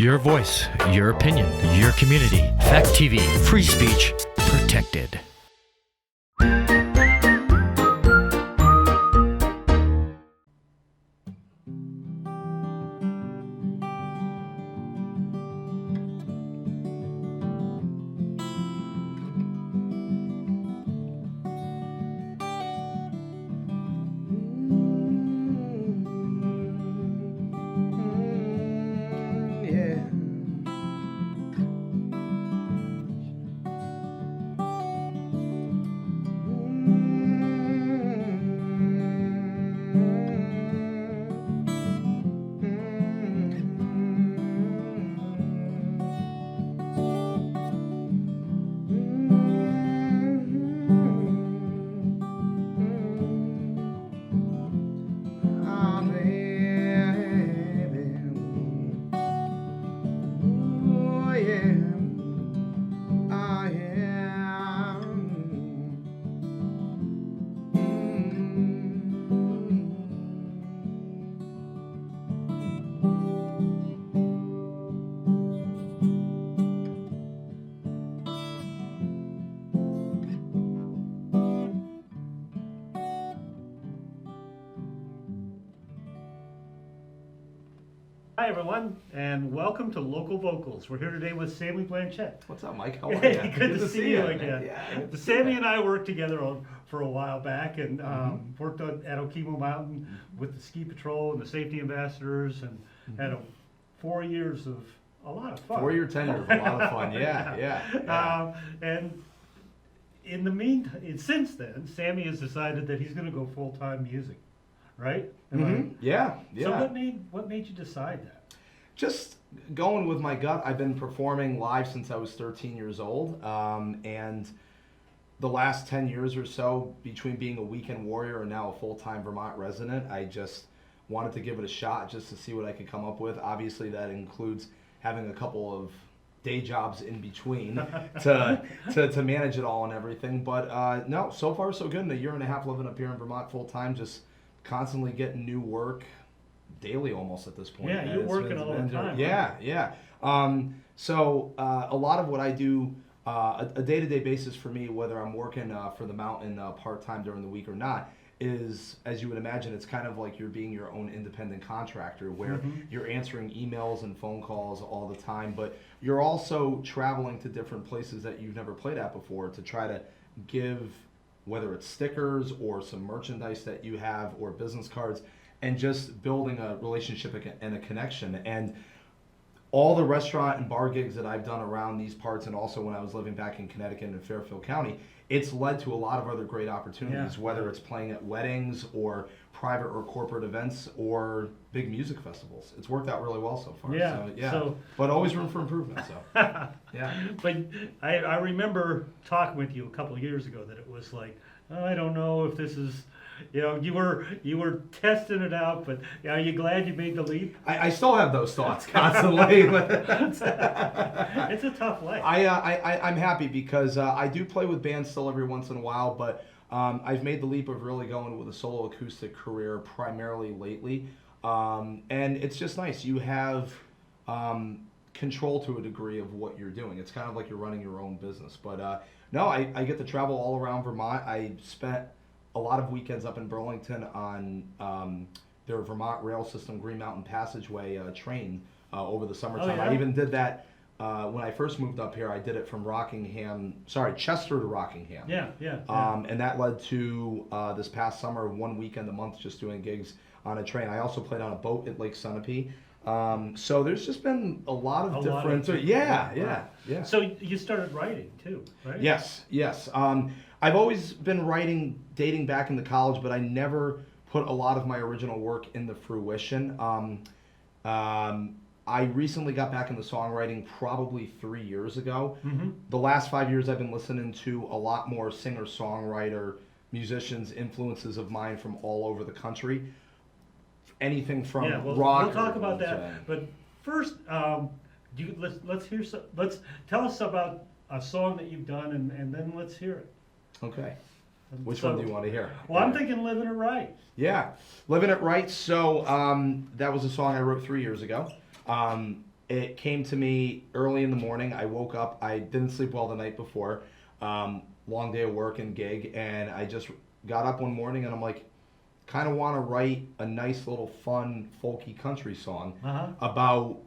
Your voice, your opinion, your community. Fact TV, free speech protected. Hi everyone, and welcome to Local Vocals. We're here today with Sammy Blanchette. What's up, Mike? How are you? Hey, good to see you again. Yeah, Sammy and I worked together for a while back and worked at Okemo Mountain with the ski patrol and the safety ambassadors, and had 4 years of a lot of fun. 4-year tenure of a lot of fun. Yeah. And in the meantime, since then, Sammy has decided that he's going to go full-time music, right? Yeah. So what made you decide that? Just going with my gut. I've been performing live since I was 13 years old, and the last 10 years or so, between being a weekend warrior and now a full-time Vermont resident, I just wanted to give it a shot just to see what I could come up with. Obviously, that includes having a couple of day jobs in between to manage it all and everything. But no, so far so good. In a year and a half living up here in Vermont full-time, just constantly getting new work daily almost at this point. Yeah, you're working all the time. Yeah. So a lot of what I do, a day-to-day basis for me, whether I'm working for the mountain part-time during the week or not, is, as you would imagine, it's kind of like you're being your own independent contractor where you're answering emails and phone calls all the time, but you're also traveling to different places that you've never played at before to try to give, whether it's stickers or some merchandise that you have or business cards, and just building a relationship and a connection. And all the restaurant and bar gigs that I've done around these parts, and also when I was living back in Connecticut and Fairfield County, it's led to a lot of other great opportunities, whether it's playing at weddings or private or corporate events or big music festivals. It's worked out really well so far. So, but always room for improvement. So But I remember talking with you a couple of years ago that it was like, I don't know if this is, you were testing it out, but are you glad you made the leap? I still have those thoughts constantly. It's a tough life. I'm happy because I do play with bands still every once in a while, but I've made the leap of really going with a solo acoustic career primarily lately. And it's just nice. You have control to a degree of what you're doing. It's kind of like you're running your own business. But no, I get to travel all around Vermont. I spent a lot of weekends up in Burlington on their Vermont rail system Green Mountain Passageway train over the summertime. I even did that when I first moved up here. I did it from Chester to Rockingham. And that led to this past summer, one weekend a month, just doing gigs on a train. I also played on a boat at Lake Sunapee. So there's just been a lot of different. Yeah. So you started writing too, right? Yes. I've always been writing dating back into college, but I never put a lot of my original work into fruition. I recently got back into songwriting probably 3 years ago. The last 5 years I've been listening to a lot more singer-songwriter, musicians, influences of mine from all over the country. Anything from rock. We'll talk about that. But first, let's tell us about a song that you've done, and then let's hear it. Okay. Which one do you want to hear? Well, I'm thinking "Liv'in It Right." Yeah, "Liv'in It Right." So that was a song I wrote 3 years ago. it came to me early in the morning. I woke up. I didn't sleep well the night before. Long day of work and gig, and I just got up one morning and I'm like, kind of want to write a nice little fun folky country song about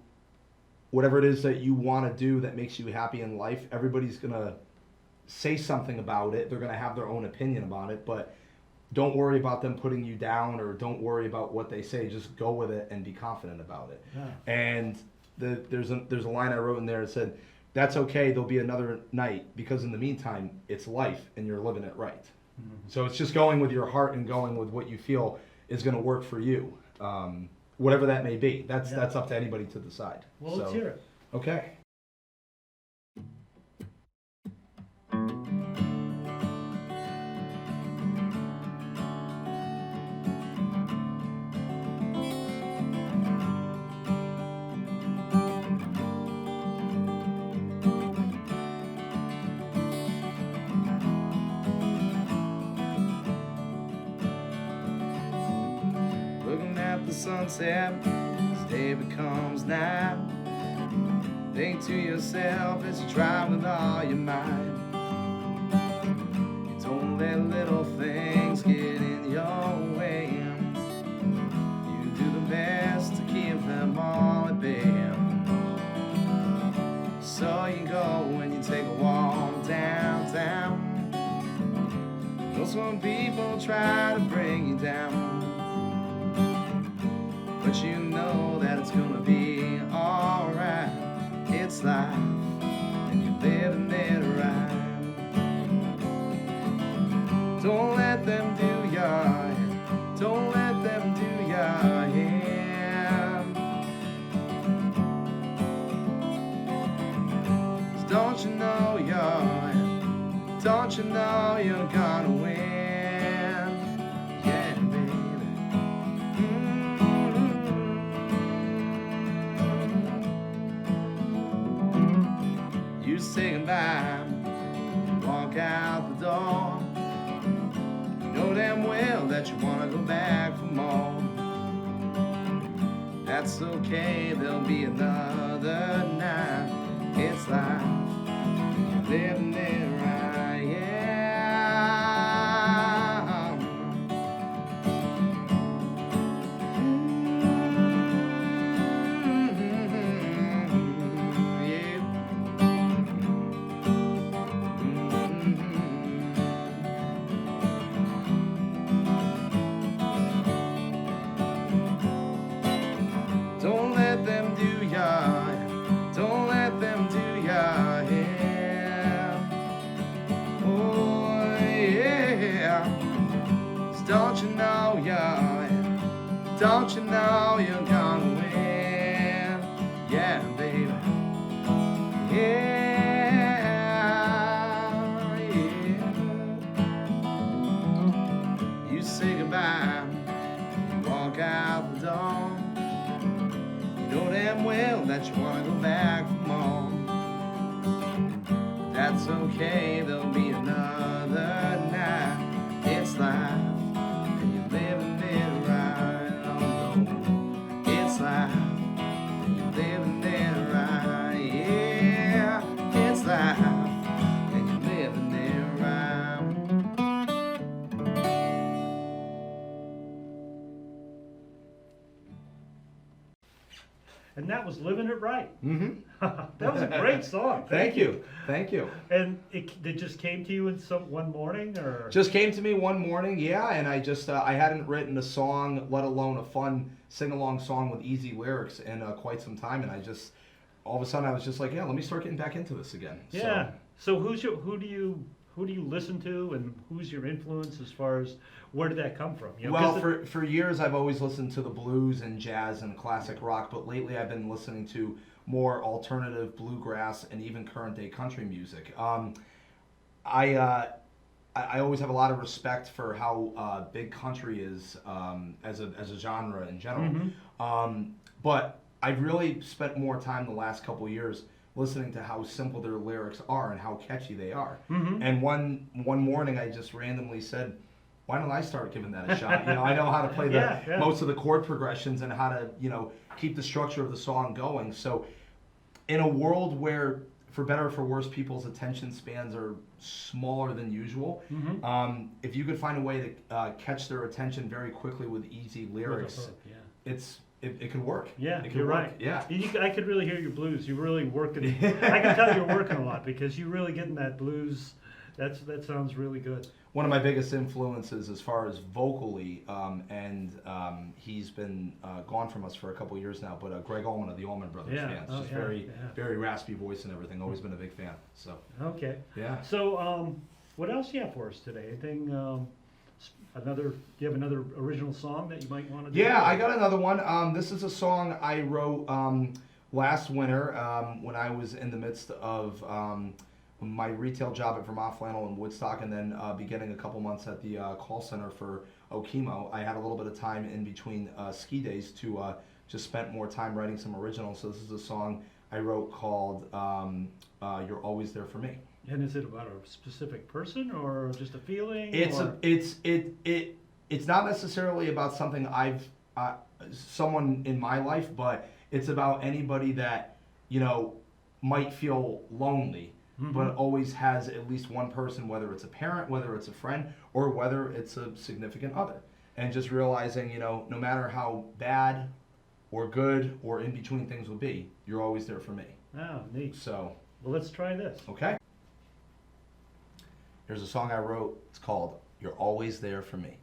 whatever it is that you want to do that makes you happy in life. Everybody's gonna say something about it. They're gonna have their own opinion about it, but don't worry about them putting you down, or don't worry about what they say. Just go with it and be confident about it. Yeah. And there's a line I wrote in there that said, "That's okay. There'll be another night, because in the meantime, it's life and you're living it right." Mm-hmm. So it's just going with your heart and going with what you feel is going to work for you, whatever that may be. That's up to anybody to decide. Well, let's hear it. Okay. Sunset as day becomes night. Think to yourself as you drive with all your might. You don't let little things get in your way. You do the best to keep them all at bay. So you go and you take a walk downtown. You know some people try to bring you down, but you know that it's gonna be alright. It's life, and you're living it right. Don't let them do your head. Don't let them do your head. 'Cause don't you know don't you know you're gonna win? Say goodbye, walk out the door. You know damn well that you wanna go back for more. That's okay, there'll be another night. It's life, you're living it right, yeah. Don't you know you're gonna win? Yeah, baby. Yeah, yeah. You say goodbye, you walk out the door. You know damn well that you wanna go back for more. That's okay, there'll be another night. It's life, and you're living it right. It's life, and you're living it right, yeah. It's life, and you're living it right. And that was Liv'in It Right. Mm-hmm. That was a great song. Thank you. And it just came to you in one morning, or? Just came to me one morning, yeah, and I just, I hadn't written a song, let alone a fun sing-along song with easy lyrics in quite some time, and I just, all of a sudden I was just like, yeah, let me start getting back into this again. Yeah. So who do you listen to, and who's your influence as far as, where did that come from? You know, well, for years I've always listened to the blues and jazz and classic rock, but lately I've been listening to more alternative bluegrass and even current day country music. I always have a lot of respect for how big country is as a genre in general. Mm-hmm. But I've really spent more time the last couple of years listening to how simple their lyrics are and how catchy they are. Mm-hmm. And one morning I just randomly said, why don't I start giving that a shot? You know, I know how to play most of the chord progressions and how to, keep the structure of the song going. So in a world where, for better or for worse, people's attention spans are smaller than usual. If you could find a way to catch their attention very quickly with easy lyrics, With a hook, yeah. it could work. Yeah, it could you're work. right. Yeah. I could really hear your blues. You're really working. I can tell you're working a lot because you're really getting that blues. That sounds really good. One of my biggest influences as far as vocally, he's been gone from us for a couple years now, but Greg Allman of the Allman Brothers Yeah. Band. Oh, Just yeah. very raspy voice and everything. Always been a big fan. So Okay. yeah. So, what else do you have for us today? Anything? Do you have another original song that you might want to do? Yeah, I got another one. This is a song I wrote last winter when I was in the midst of my retail job at Vermont Flannel in Woodstock, and then beginning a couple months at the call center for Okemo. I had a little bit of time in between ski days to just spent more time writing some originals. So this is a song I wrote called "You're Always There for Me." And is it about a specific person or just a feeling? It's not necessarily about something someone in my life, but it's about anybody that might feel lonely, but always has at least one person, whether it's a parent, whether it's a friend, or whether it's a significant other, and just realizing no matter how bad or good or in between things will be, you're always there for me. Oh, neat. So Well, let's try this. okay. Here's a song I wrote. It's called "You're Always There for Me."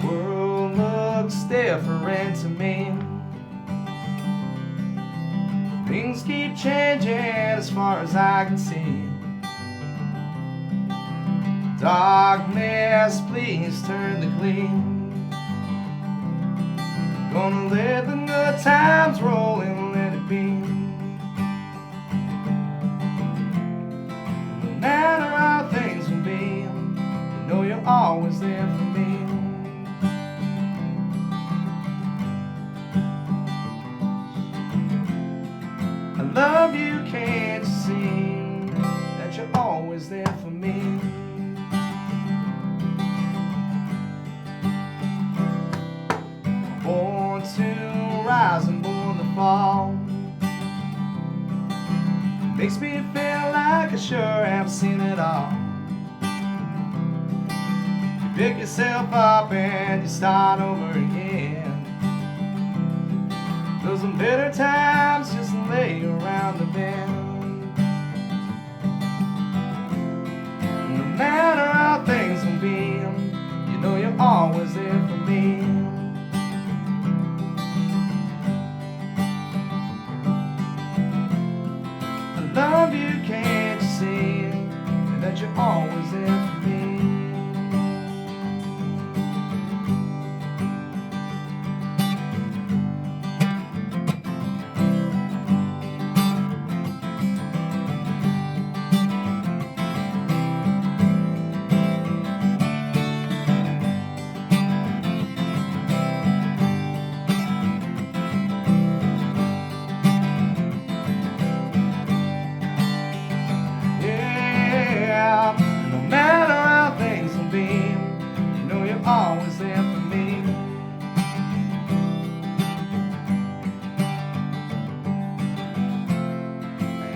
The world looks different to me. Things keep changing as far as I can see. Darkness, please turn to gleam. Gonna let the good times roll and let it be. No matter how things will be, you're always there for me. I love you, can't you see that you're always there for me? Born to rise and born to fall. Makes me feel like I sure have seen it all. You pick yourself up and you start over again. Those some bitter times just lay around the bend. No matter how things will be, you're always there for me. Love you, can't you see that you're always there for me? No matter how things will be, you're always there for me.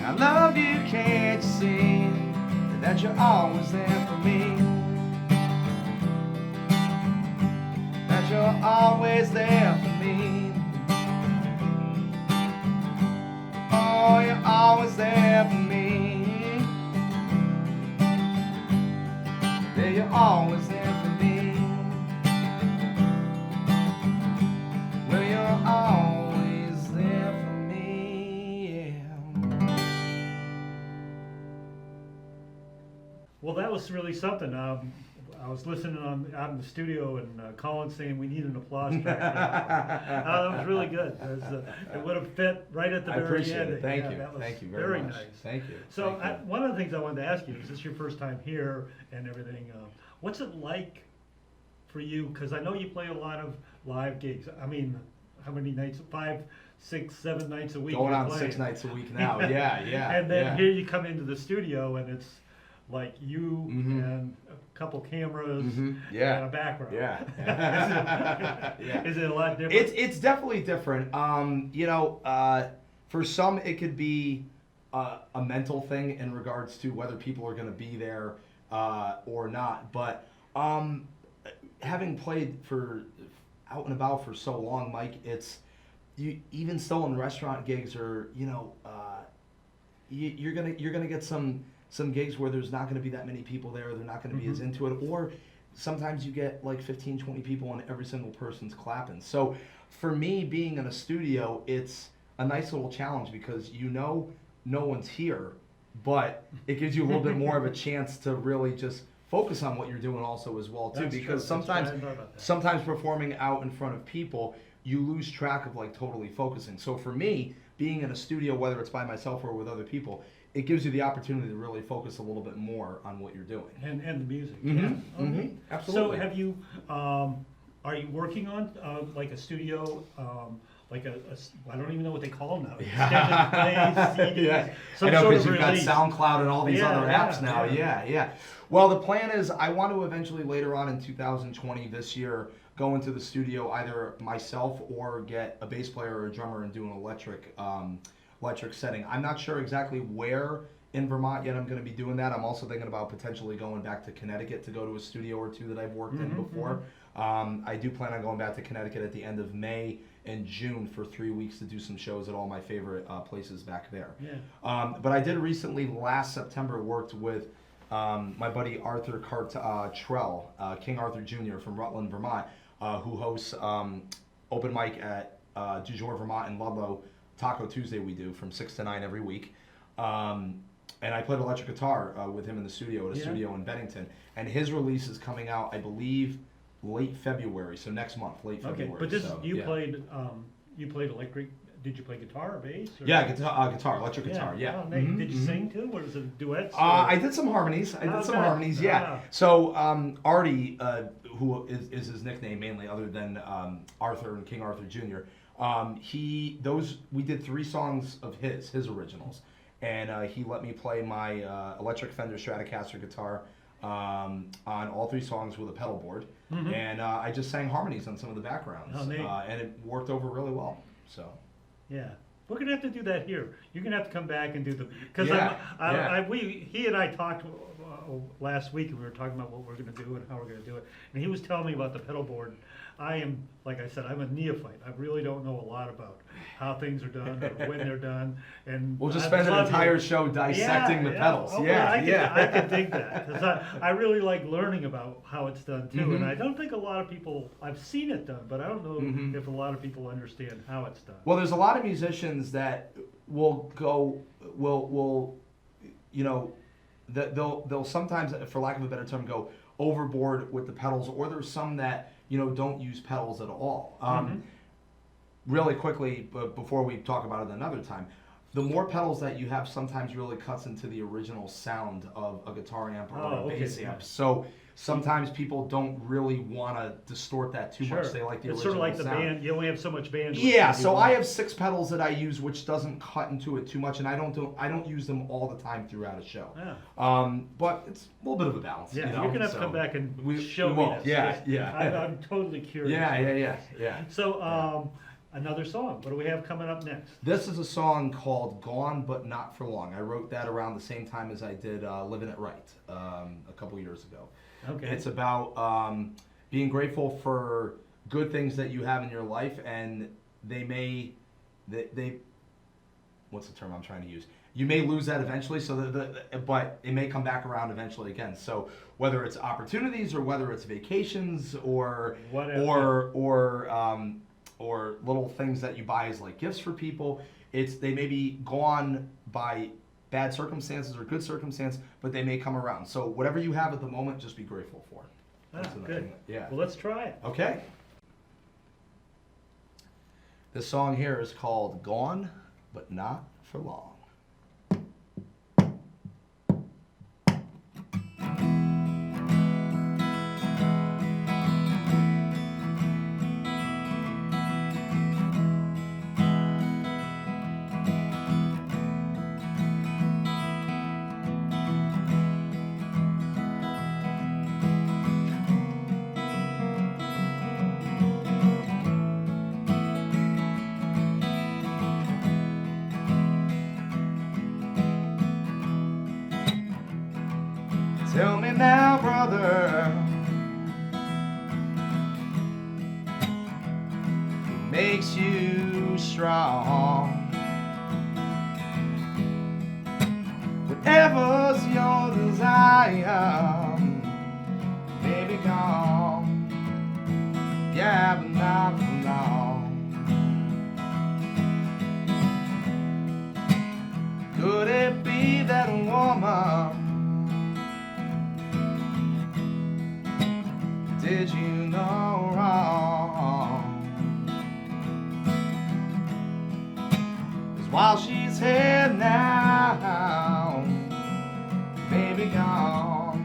I love you, can't you see that you're always there for me? That you're always there for me. Oh, you're always there for me. You're always there for me. Well, you're always there for me. Yeah. Well, that was really something. I was listening out in the studio and Colin saying we need an applause track. That was really good. It would have fit right at the I very appreciate end. it. Thank Yeah, you. that was Thank you very much. nice. Thank you. So Thank you. one of the things I wanted to ask you is this your first time here and everything. What's it like for you? Because I know you play a lot of live gigs. I mean, how many nights? 5, 6, 7 nights a week. Going you're on playing. 6 nights a week now. Yeah, yeah. And then yeah. here you come into the studio and it's like you and a couple cameras Yeah. and a background. Yeah. Yeah. Is it a lot different? It's definitely different. For some it could be a mental thing in regards to whether people are going to be there or not. But having played for out and about for so long, Mike, it's even still in restaurant gigs or you're gonna get some gigs where there's not going to be that many people there. They're not going to be as into it, or sometimes you get like 15, 20 people and every single person's clapping. So for me, being in a studio, it's a nice little challenge because no one's here, but it gives you a little bit more of a chance to really just focus on what you're doing also as well too. That's Because true. sometimes performing out in front of people, you lose track of like totally focusing. So for me, being in a studio, whether it's by myself or with other people, it gives you the opportunity to really focus a little bit more on what you're doing. And the music. Mhm, Yeah. Okay. mhm, absolutely. So have you, are you working on like a studio, like I don't even know what they call them now. Extended plays, CDs, Yeah. some I know, sort because of you've got release. SoundCloud and all these Yeah, other apps yeah, now. yeah. Yeah. Well, the plan is I want to eventually later on in 2020 this year go into the studio, either myself or get a bass player or a drummer and do an electric setting. I'm not sure exactly where in Vermont yet I'm going to be doing that. I'm also thinking about potentially going back to Connecticut to go to a studio or two that I've worked in before. I do plan on going back to Connecticut at the end of May and June for 3 weeks to do some shows at all my favorite places back there. Yeah. But I did recently, last September, worked with my buddy Arthur Trell, King Arthur Jr. from Rutland, Vermont, who hosts open mic at Du Jour, Vermont in Ludlow. Taco Tuesday we do from 6 to 9 every week. And I played electric guitar with him in the studio at a studio in Bennington. And his release is coming out, I believe, late February, so next month, late February. Okay, but this so, you played electric. Did you play guitar or bass? Or? Yeah, guitar, electric guitar, yeah. Oh, Did you sing too? Or was it duets? I did some harmonies. Yeah. So Artie, who is his nickname mainly, other than Arthur and King Arthur Jr. We did 3 songs of his originals, and he let me play my electric Fender Stratocaster guitar on all 3 songs with a pedal board, and I just sang harmonies on some of the backgrounds, and it worked over really well. So. Yeah, we're gonna have to do that here. You're gonna have to come back and do the because he and I talked last week and we were talking about what we're gonna do and how we're gonna do it, and he was telling me about the pedal board. I am, like I said, I'm a neophyte. I really don't know a lot about how things are done or when they're done. And we'll just spend an entire show dissecting the pedals. Okay, I could dig that because I really like learning about how it's done too. And I don't think a lot of people, I've seen it done, but I don't know if a lot of people understand how it's done. Well, there's a lot of musicians that will they'll sometimes, for lack of a better term, go overboard with the pedals, or there's some that don't use pedals at all. Really quickly, but before we talk about it another time, the more pedals that you have sometimes really cuts into the original sound of a guitar amp or a bass amp. So sometimes people don't really want to distort that too much. They like the original sound. It's sort of like the band. You only have so much bandwidth. Yeah, so I have 6 pedals that I use, which doesn't cut into it too much, and I don't use them all the time throughout a show. Yeah. But it's a little bit of a balance. Yeah, you're gonna have to come back and show me this. Yeah. I'm totally curious. Yeah. So, another song. What do we have coming up next? This is a song called "Gone But Not for Long." I wrote that around the same time as I did "Liv'in It Right" a couple years ago. Okay. It's about being grateful for good things that you have in your life, and they what's the term I'm trying to use? You may lose that eventually, but it may come back around eventually again. So whether it's opportunities or whether it's vacations or whatever. or little things that you buy as like gifts for people, they may be gone by bad circumstances or good circumstance, but they may come around. So whatever you have at the moment, just be grateful for. Good. Yeah. Well, let's try it. Okay. This song here is called "Gone But Not for Long." Tell me now, brother, what makes you strong? Whatever's your desire may be gone, yeah, but not for long. Could it be that a woman did you no wrong? 'Cause while she's here now, baby gone,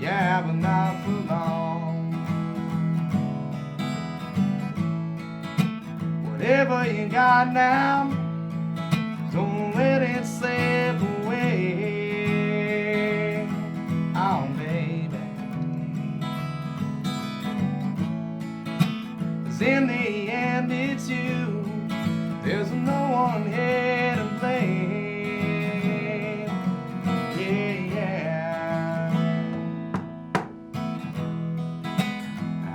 yeah, but not for long. Whatever you got now, don't let it slip away, oh baby. 'Cause in the end it's you, there's no one here to blame, yeah.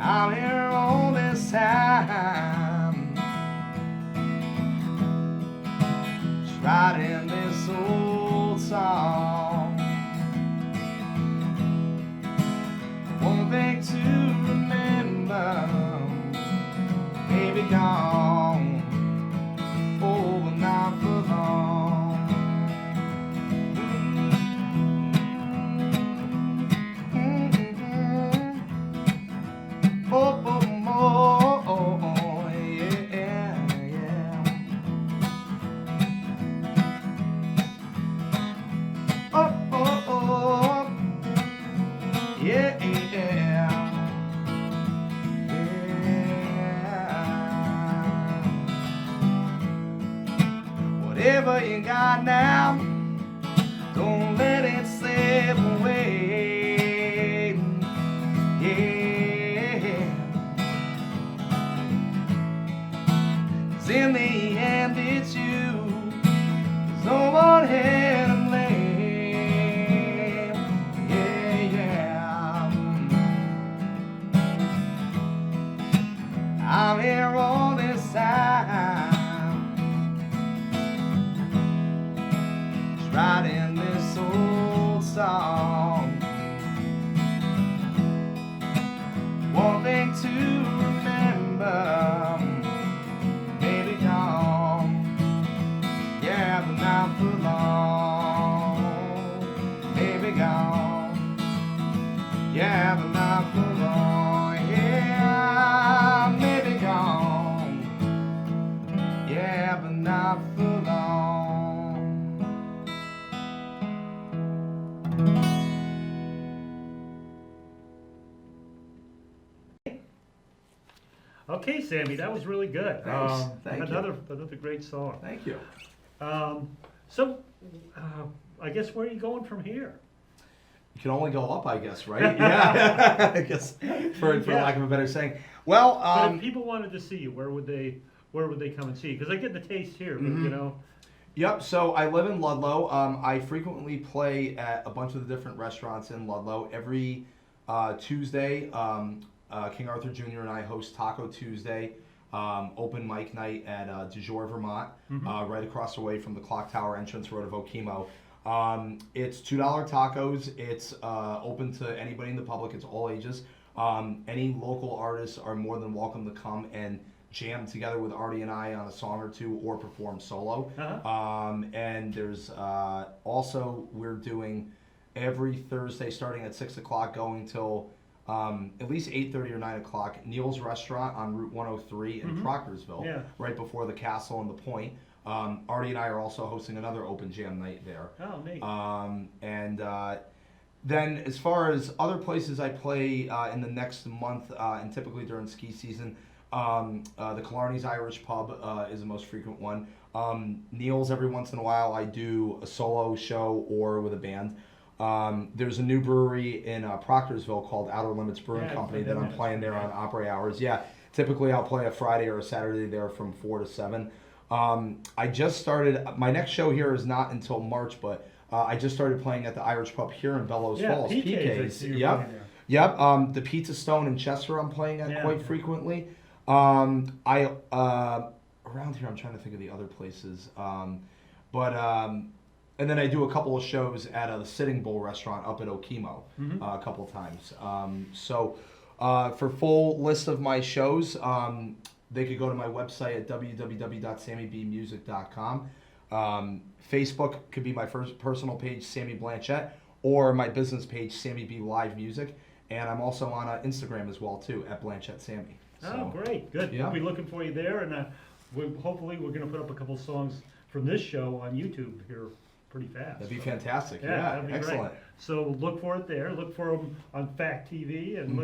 I'm here all this time, just writing this old song. One thing to remember, baby gone, oh, but not for long. Oh, oh, oh, oh, oh, yeah, yeah. Oh, oh, oh, yeah, yeah. Whatever you got now, don't let it slip away, yeah. 'Cause in the end it's you, there's no one here to blame, yeah, yeah. I'm here all this time, just writing this old song. One thing to remember, baby gone, yeah, but not for long. Baby gone, yeah, but not for long. Yeah, baby gone, yeah, but not for long. Okay, Sammy, that was really good. Thanks. Thank you. Another great song. Thank you. So, I guess where are you going from here? You can only go up, I guess, right? Yeah, I guess for Yeah. lack of a better saying. Well, But if people wanted to see you, where would they come and see you? Because I get the taste here, but you know. Yep, so I live in Ludlow. I frequently play at a bunch of the different restaurants in Ludlow. Every Tuesday, King Arthur Jr. and I host Taco Tuesday, open mic night at Du Jour, Vermont, right across the way from the Clock Tower entrance road of Okemo. It's $2 tacos. It's open to anybody in the public. It's all ages. Any local artists are more than welcome to come and jam together with Artie and I on a song or two or perform solo. And there's also, we're doing every Thursday starting at 6 o'clock going till at least 8:30 or 9 o'clock, Neil's Restaurant on Route 103 in Proctorsville, right before the Castle and the Point. Artie and I are also hosting another open jam night there. Oh, neat. Then as far as other places I play in the next month, and typically during ski season, the Killarney's Irish Pub is the most frequent one. Neil's every once in a while I do a solo show or with a band. There's a new brewery in Proctorsville called Outer Limits Brewing Company that I'm playing there on opera hours. Yeah, typically I'll play a Friday or a Saturday there from 4 to 7. I just started, my next show here is not until March, but I just started playing at the Irish Pub here in Bellows Yeah, Falls. PK's, I see you're Yep. playing there. Yep. The Pizza Stone in Chester I'm playing at Yeah. quite frequently. Around here I'm trying to think of the other places. And then I do a couple of shows at the Sitting Bull restaurant up at Okemo a couple of times. For full list of my shows, they could go to my website at www.sammybmusic.com. Facebook could be my first personal page, Sammy Blanchette, or my business page, Sammy B Live Music. And I'm also on Instagram as well, too, at Blanchette Sammy. Oh, great, good. Yeah. We'll be looking for you there, and hopefully we're going to put up a couple songs from this show on YouTube here pretty fast. That'd be fantastic. Yeah, Yeah, that'd be excellent. great. So look for it there. Look for them on Fact TV, and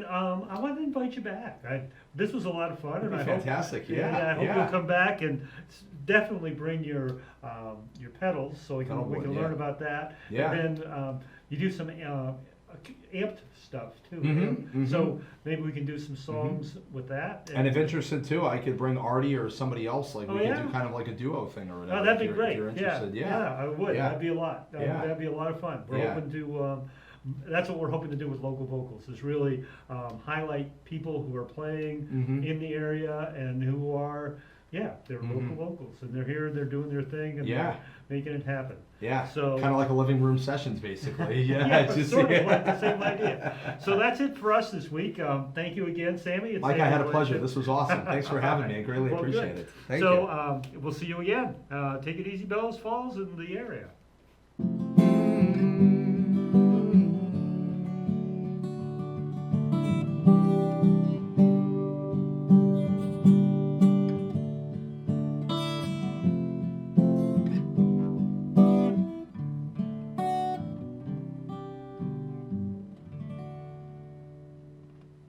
I want to invite you back. This was a lot of fun, That'd and be I fantastic. hope, Yeah, I hope you'll come back and definitely bring your pedals so we can Pedalboard, learn about that. Yeah. And then you do some amped stuff too. So maybe we can do some songs with that. And if interested too, I could bring Artie or somebody else. Like we could do kind of like a duo thing or whatever. Oh, that'd be if great. you're interested. Yeah, I would. Yeah. That'd be a lot. That'd be a lot of fun. We're hoping to. That's what we're hoping to do with local vocals. Is really highlight people who are playing in the area and who are. Yeah, they're local vocals, and they're here, they're doing their thing, and they're making it happen. Yeah, so kind of like a living room sessions, basically. Sort of like the same idea. So that's it for us this week. Thank you again, Sammy. Mike, I had a pleasure. This was awesome. Thanks for having me. I greatly appreciate it. Thank you. We'll see you again. Take it easy, Bellows Falls, in the area.